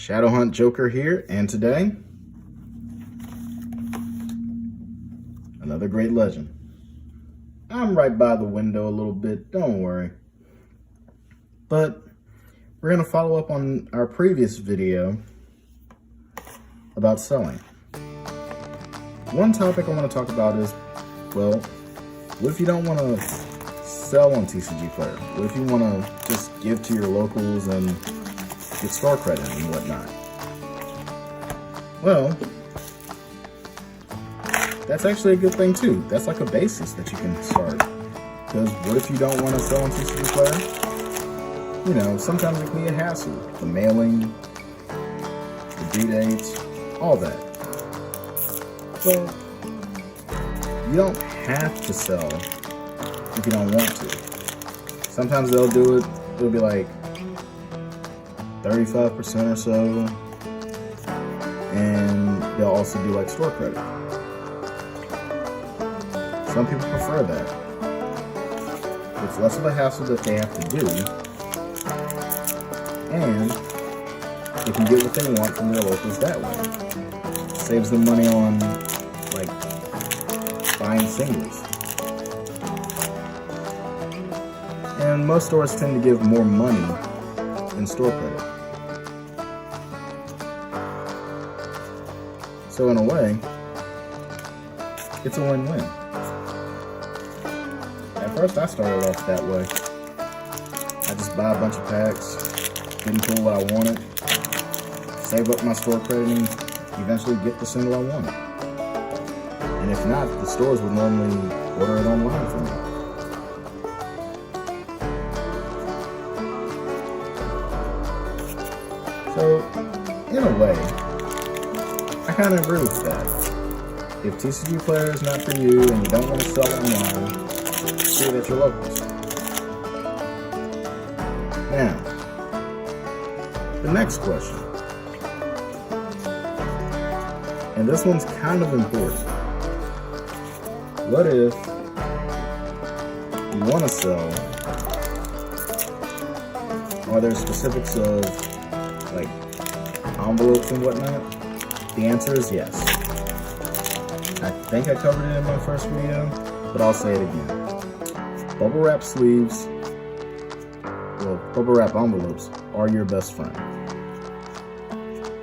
Shadowhaunt Joker here, and today, another great legend. I'm right by the window a little bit, don't worry. But we're going to follow up on our previous video about selling. One topic I want to talk about is, well, what if you don't want to sell on Tcgplayer? What if you want to just give to your locals and get store credit and whatnot? Well, that's actually a good thing too. That's like a basis that you can start. Because what if you don't want to sell on Tcgplayer? You know, sometimes it can be a hassle. The mailing, the due dates, all that. Well, you don't have to sell if you don't want to. Sometimes they'll do it, it'll be like 35% or so, and they'll also do like store credit. Some people prefer that. It's less of a hassle that they have to do, and they can get what they want from their locals that way. Saves them money on like buying singles. And most stores tend to give more money in store credit. So in a way, it's a win-win. At first I started off that way. I just buy a bunch of packs, didn't pull what I wanted, save up my store credit, and eventually get the single I wanted. And if not, the stores would normally order it online for me. So, in a way, I kind of agree with that. If Tcgplayer is not for you and you don't want to sell online, do it at your locals. Now, the next question. And this one's kind of important. What if you want to sell? Are there specifics of like envelopes and whatnot? The answer is yes. I think I covered it in my first video, but I'll say it again. Bubble wrap sleeves, well, bubble wrap envelopes are your best friend.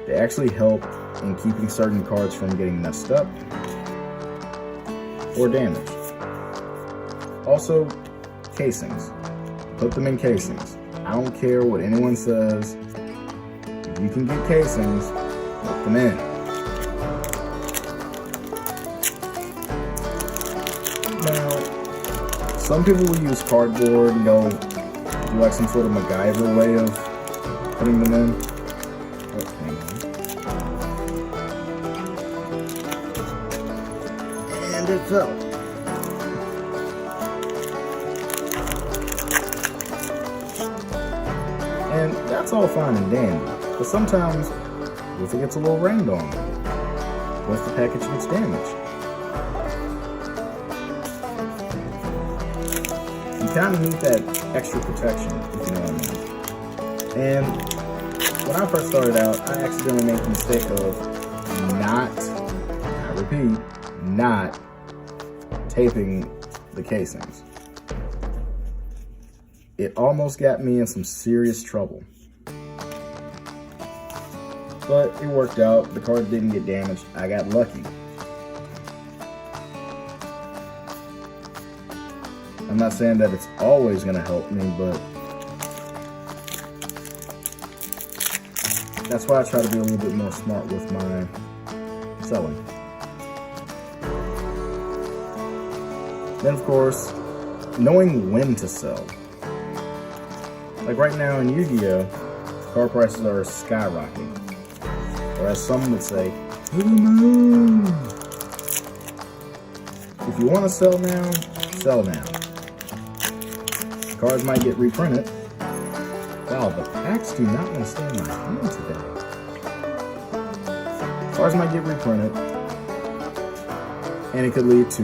They actually help in keeping certain cards from getting messed up or damaged. Also, casings. Put them in casings. I don't care what anyone says. If you can get casings, put them in. Now, some people will use cardboard and they'll do like some sort of MacGyver way of putting them in. Oh, hang on. And it fell. And that's all fine and dandy, but sometimes, what if it gets a little rained on? What if the package gets damaged? You kind of need that extra protection, if you know what I mean. And when I first started out, I accidentally made the mistake of I repeat, not taping the casings. It almost got me in some serious trouble. But it worked out. The card didn't get damaged. I got lucky. I'm not saying that it's always going to help me, but that's why I try to be a little bit more smart with my selling. Then, of course, knowing when to sell. Like right now in Yu-Gi-Oh, card prices are skyrocketing. Or as some would say, to the moon. If you want to sell now, sell now. Cards might get reprinted. Wow, the packs do not want to stay in my hand today. Cards might get reprinted, and it could lead to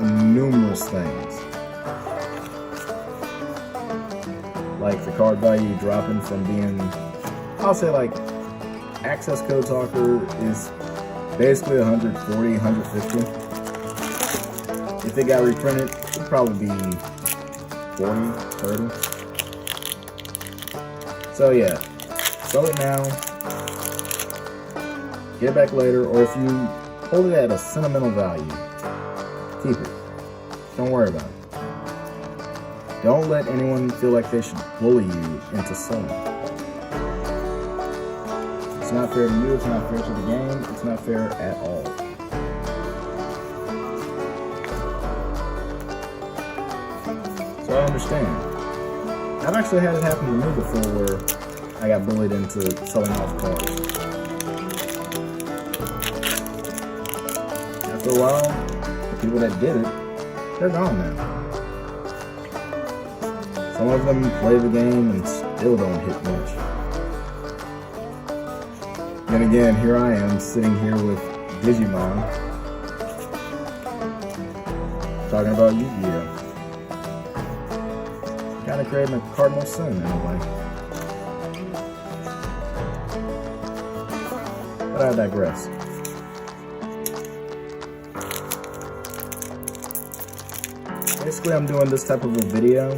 numerous things. Like the card value dropping from being I'll say like access code talker is basically 140, 150. If it got reprinted, it'd probably be 40, 30. So yeah, sell it now, get it back later, or if you hold it at a sentimental value, keep it. Don't worry about it. Don't let anyone feel like they should bully you into selling. It's not fair to you, it's not fair to the game, it's not fair at all. So I understand. I've actually had it happen to me before where I got bullied into selling off cards. After a while, the people that did it, they're gone now. Some of them play the game and still don't hit much. Then again, here I am sitting here with Digimon talking about Yu-Gi-Oh! Kind of creating a cardinal sin in a way. But I digress. Basically, I'm doing this type of a video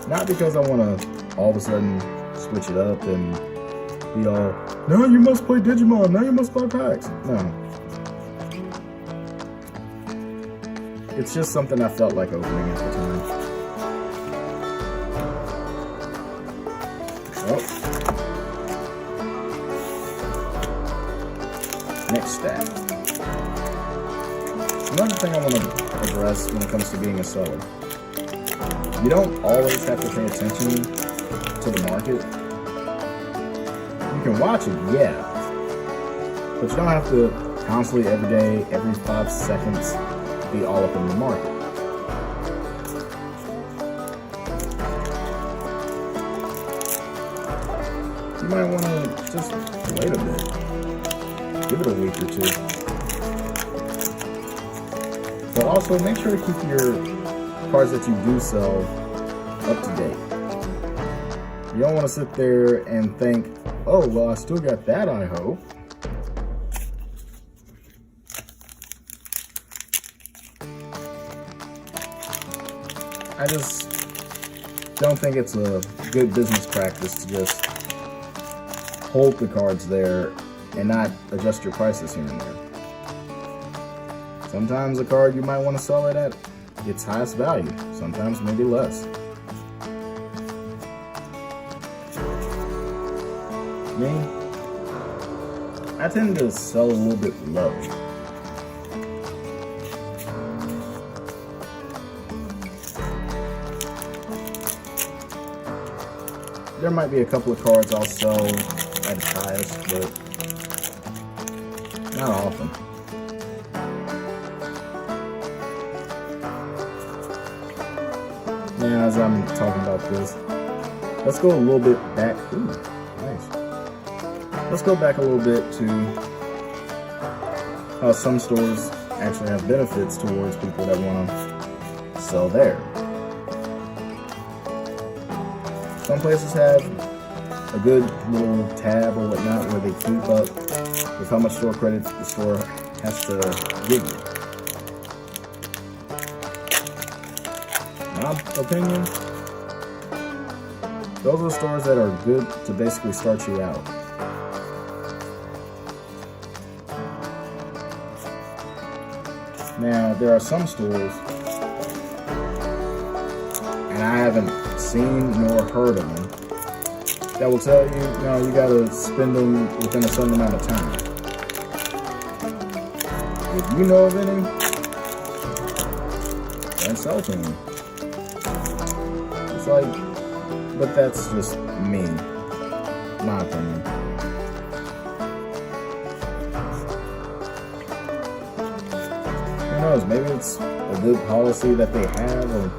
not because I want to all of a sudden switch it up and be all, no, you must play Digimon, now you must buy packs. No. It's just something I felt like opening at the time. Oh. Next stat. Another thing I want to address when it comes to being a seller. You don't always have to pay attention to the market. You can watch it, yeah. But you don't have to constantly, every day, every 5 seconds, be all up in the market. You might want to just wait a bit. Give it a week or two. But also make sure to keep your cards that you do sell up to date. You don't want to sit there and think, oh, well, I still got that, I hope. I just don't think it's a good business practice to just hold the cards there and not adjust your prices here and there. Sometimes a card you might want to sell it at its highest value, sometimes maybe less. Me, I tend to sell a little bit low. There might be a couple of cards I'll sell at its highest, but not often. Now, as I'm talking about this, let's go a little bit back. Ooh, nice. Let's go back a little bit to how some stores actually have benefits towards people that want to sell there. Some places have a good little tab or whatnot where they keep up with how much store credit the store has to give you. My opinion, those are stores that are good to basically start you out. Now, there are some stores, and I haven't seen nor heard of them, that will tell you, no, you gotta spend them within a certain amount of time. If you know of any, then sell to them. It's like, but that's just me, my opinion. Who knows, maybe it's a good policy that they have, or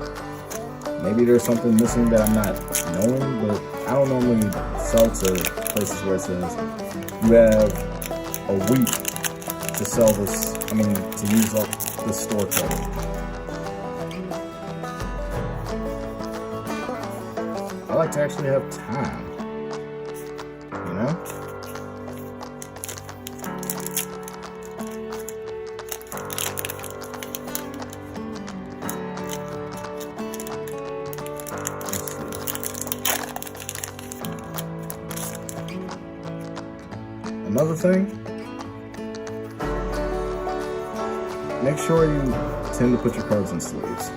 maybe there's something missing that I'm not knowing, but I don't normally sell to places where it says you have a week to sell this, to use up this store code. I like to actually have time. Another thing, make sure you tend to put your cards in sleeves.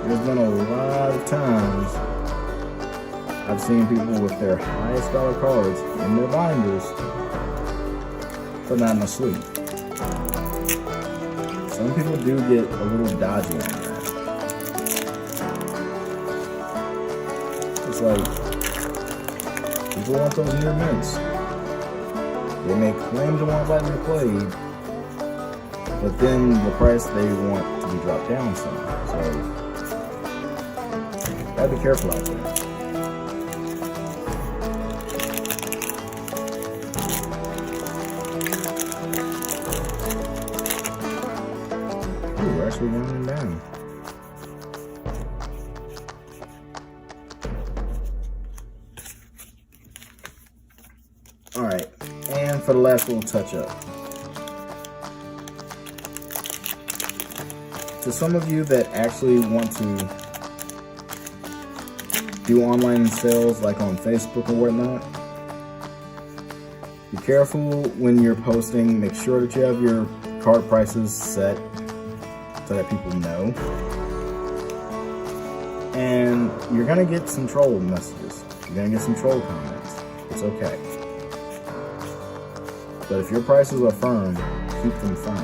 There's been a lot of times I've seen people with their highest dollar cards in their binders, but not in a sleeve. Some people do get a little dodgy on that. It's like, people want those near mints. They may claim to want lightly played, but then the price they want to be dropped down some. So, gotta be careful out there. Ooh, we're actually running down. Alright, and for the last little touch up. To some of you that actually want to do online sales like on Facebook or whatnot, be careful when you're posting. Make sure that you have your card prices set so that people know. And you're gonna get some troll messages. You're gonna get some troll comments. It's okay. But if your prices are firm, keep them firm.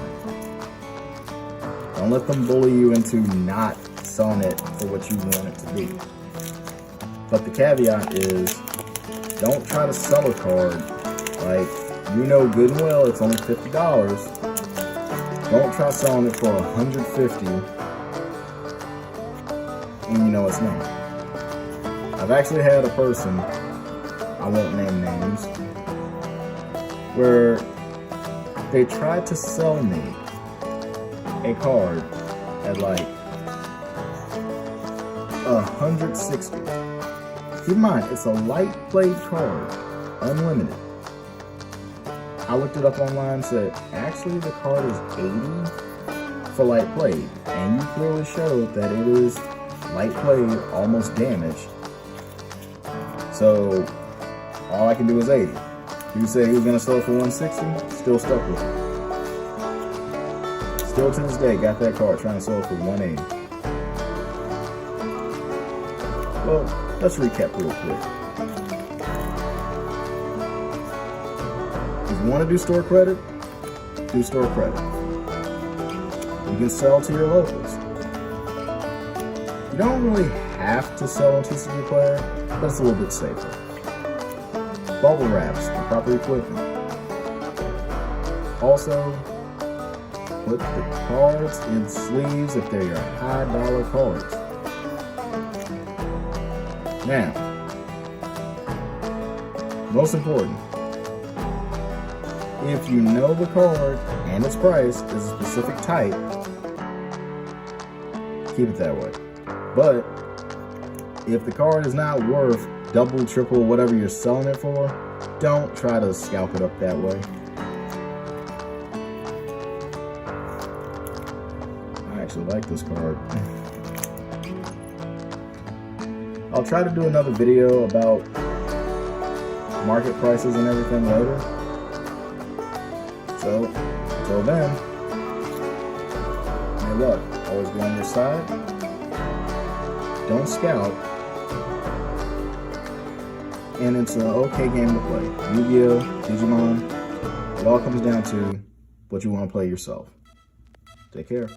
Don't let them bully you into not selling it for what you want it to be. But the caveat is, don't try to sell a card like you know good and well it's only $50. Don't try selling it for $150 and you know it's not. I've actually had a person, I won't name names, where they tried to sell me a card at like $160. Keep in mind, it's a light played card, unlimited. I looked it up online and said, actually the card is $80 for light played. And you clearly showed that it is light played, almost damaged. So, all I can do is $80. He said he was going to sell it for $160, still stuck with it. Still to this day, got that card trying to sell it for $180. Well, let's recap real quick. If you want to do store credit, do store credit. You can sell to your locals. You don't really have to sell on Tcgplayer, but it's a little bit safer. Bubble wraps, the proper equipment. Also, put the cards in sleeves if they're your high dollar cards. Now, most important, if you know the card and its price is a specific type, keep it that way. But if the card is not worth double, triple, whatever you're selling it for, don't try to scalp it up that way. I actually like this card. I'll try to do another video about market prices and everything later. So, until then, may luck always be on your side. Don't scalp. And it's an okay game to play. Yu-Gi-Oh, Digimon, it all comes down to what you want to play yourself. Take care.